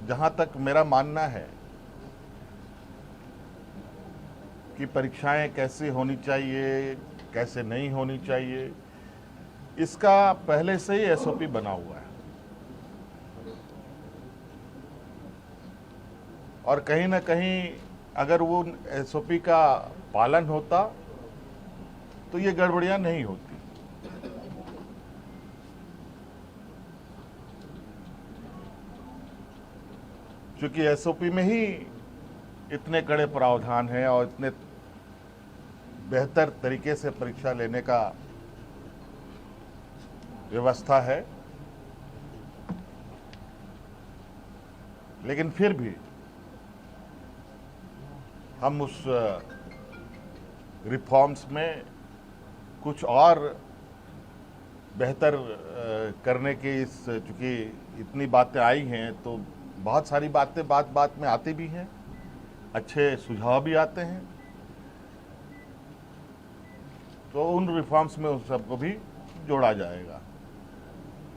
जहां तक मेरा मानना है कि परीक्षाएं कैसे होनी चाहिए, कैसे नहीं होनी चाहिए, इसका पहले से ही एसओपी बना हुआ है। और कहीं ना कहीं अगर वो एसओपी का पालन होता तो ये गड़बड़ियां नहीं होती। क्योंकि एसओपी में ही इतने कड़े प्रावधान हैं और इतने बेहतर तरीके से परीक्षा लेने का व्यवस्था है, लेकिन फिर भी हम उस रिफॉर्म्स में कुछ और बेहतर करने की चूंकि इतनी बातें आई हैं तो बहुत सारी बातें बात बात में आती भी हैं, अच्छे सुझाव भी आते हैं, तो उन रिफॉर्म्स में उन सबको भी जोड़ा जाएगा।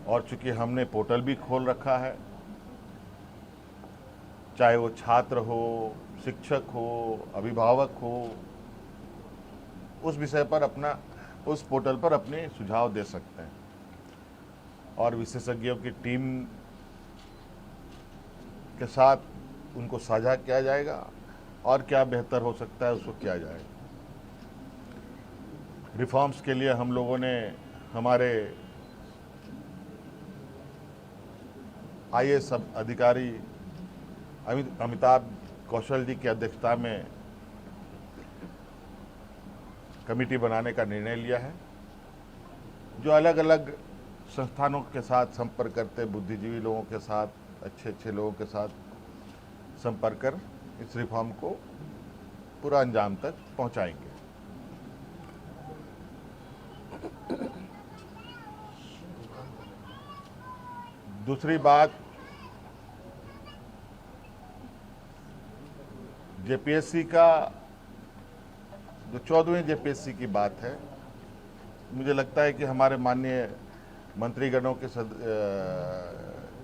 और चूंकि हमने पोर्टल भी खोल रखा है, चाहे वो छात्र हो, शिक्षक हो, अभिभावक हो, उस विषय पर अपना उस पोर्टल पर अपने सुझाव दे सकते हैं और विशेषज्ञों की टीम के साथ उनको साझा किया जाएगा और क्या बेहतर हो सकता है उसको किया जाएगा। रिफॉर्म्स के लिए हम लोगों ने हमारे आईएएस अधिकारी अमिताभ कौशल जी की अध्यक्षता में कमेटी बनाने का निर्णय लिया है, जो अलग अलग संस्थानों के साथ संपर्क करते, बुद्धिजीवी लोगों के साथ, अच्छे अच्छे लोगों के साथ संपर्क कर इस रिफॉर्म को पूरा अंजाम तक पहुंचाएंगे। दूसरी बात, जेपीएससी का जो 14वीं जेपीएससी की बात है, मुझे लगता है कि हमारे माननीय मंत्रीगणों के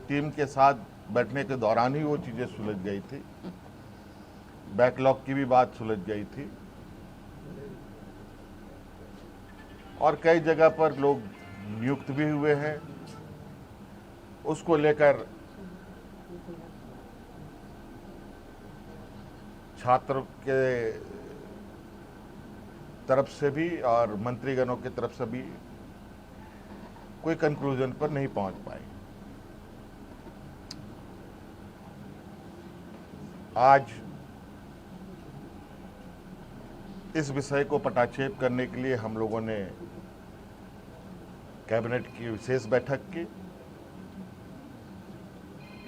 टीम के साथ बैठने के दौरान ही वो चीज़ें सुलझ गई थी। बैकलॉग की भी बात सुलझ गई थी और कई जगह पर लोग नियुक्त भी हुए हैं। उसको लेकर छात्र के तरफ से भी और मंत्रीगणों की तरफ से भी कोई कंक्लूजन पर नहीं पहुंच पाए। आज इस विषय को पटाक्षेप करने के लिए हम लोगों ने कैबिनेट की विशेष बैठक की।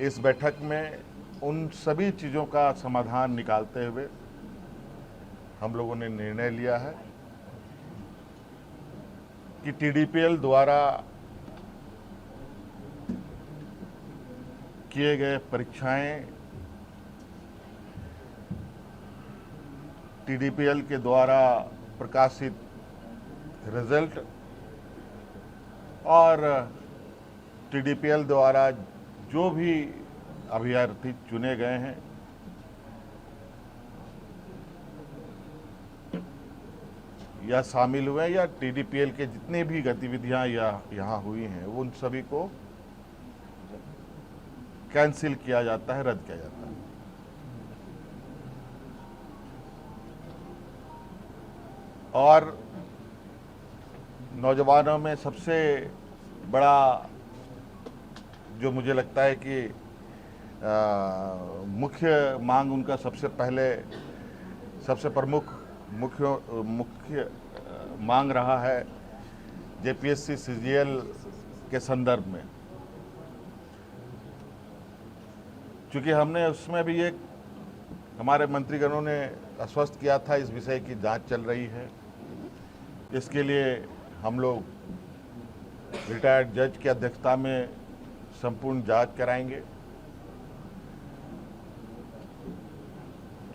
इस बैठक में उन सभी चीज़ों का समाधान निकालते हुए हम लोगों ने निर्णय लिया है कि टीडीपीएल द्वारा किए गए परीक्षाएं टीडीपीएल के द्वारा प्रकाशित रिजल्ट और टीडीपीएल द्वारा जो भी अभ्यर्थी चुने गए हैं या शामिल हुए या टीडीपीएल के जितनी भी गतिविधियां यहाँ हुई हैं उन सभी को कैंसिल किया जाता है, रद्द किया जाता है। और नौजवानों में सबसे बड़ा जो मुझे लगता है कि मुख्य मांग उनका सबसे प्रमुख मुख्य मांग रहा है जेपीएससी सीजीएल के संदर्भ में, क्योंकि हमने उसमें भी एक हमारे मंत्रीगणों ने आश्वस्त किया था इस विषय की जांच चल रही है। इसके लिए हम लोग रिटायर्ड जज की अध्यक्षता में संपूर्ण जांच कराएंगे,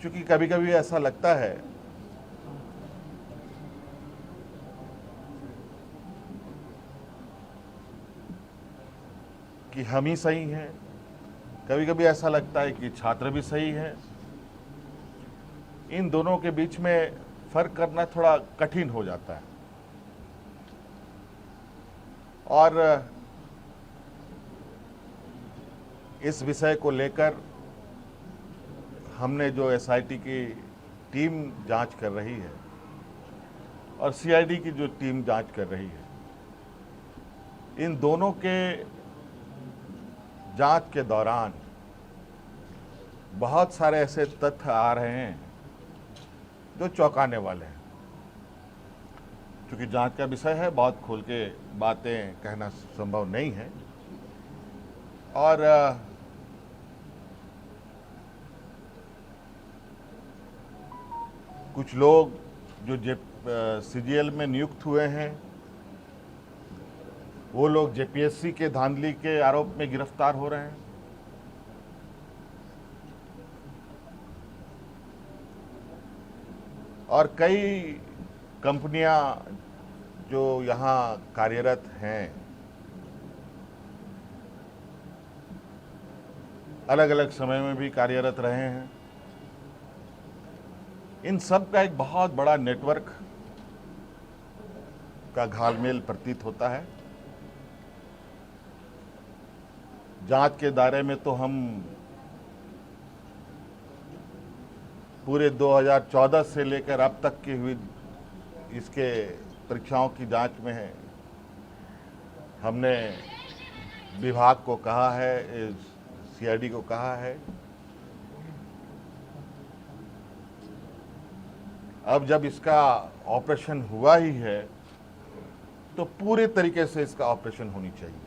क्योंकि कभी कभी ऐसा लगता है कि हम ही सही हैं कभी कभी ऐसा लगता है कि छात्र भी सही है। इन दोनों के बीच में फर्क करना थोड़ा कठिन हो जाता है। और इस विषय को लेकर हमने जो एसआईटी की टीम जांच कर रही है और सीआईडी की जो टीम जांच कर रही है, इन दोनों के जांच के दौरान बहुत सारे ऐसे तथ्य आ रहे हैं जो चौंकाने वाले हैं। क्योंकि जांच का विषय है, बहुत खोल के बातें कहना संभव नहीं है। और कुछ लोग जो सीजीएल में नियुक्त हुए हैं, वो लोग जेपीएससी के धांधली के आरोप में गिरफ्तार हो रहे हैं। और कई कंपनियां जो यहाँ कार्यरत हैं, अलग अलग समय में भी कार्यरत रहे हैं, इन सब का एक बहुत बड़ा नेटवर्क का घालमेल प्रतीत होता है। जांच के दायरे में तो हम पूरे 2014 से लेकर अब तक की हुई इसके परीक्षाओं की जांच में है। हमने विभाग को कहा है, सीआईडी को कहा है, अब जब इसका ऑपरेशन हुआ ही है तो पूरे तरीके से इसका ऑपरेशन होनी चाहिए।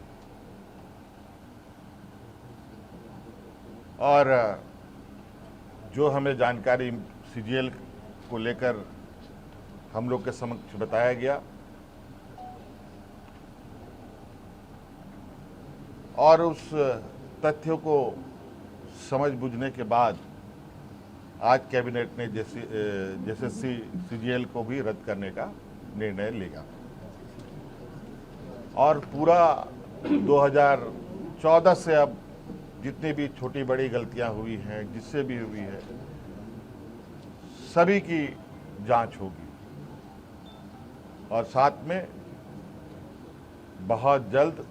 और जो हमें जानकारी सीजीएल को लेकर हम लोग के समक्ष बताया गया और उस तथ्यों को समझ बूझने के बाद आज कैबिनेट ने जेएसएससी सीजीएल को भी रद्द करने का निर्णय लिया। और पूरा 2014 से अब जितनी भी छोटी बड़ी गलतियां हुई हैं, जिससे भी हुई है, सभी की जांच होगी। और साथ में बहुत जल्द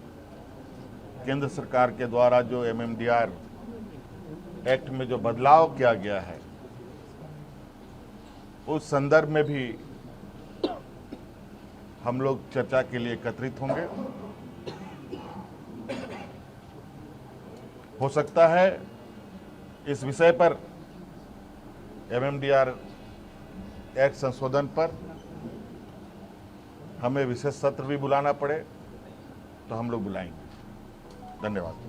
केंद्र सरकार के द्वारा जो एमएमडीआर एक्ट में जो बदलाव किया गया है, उस संदर्भ में भी हम लोग चर्चा के लिए एकत्रित होंगे। हो सकता है इस विषय पर एमएमडीआर एक्ट संशोधन पर हमें विशेष सत्र भी बुलाना पड़े, तो हम लोग बुलाएंगे। धन्यवाद।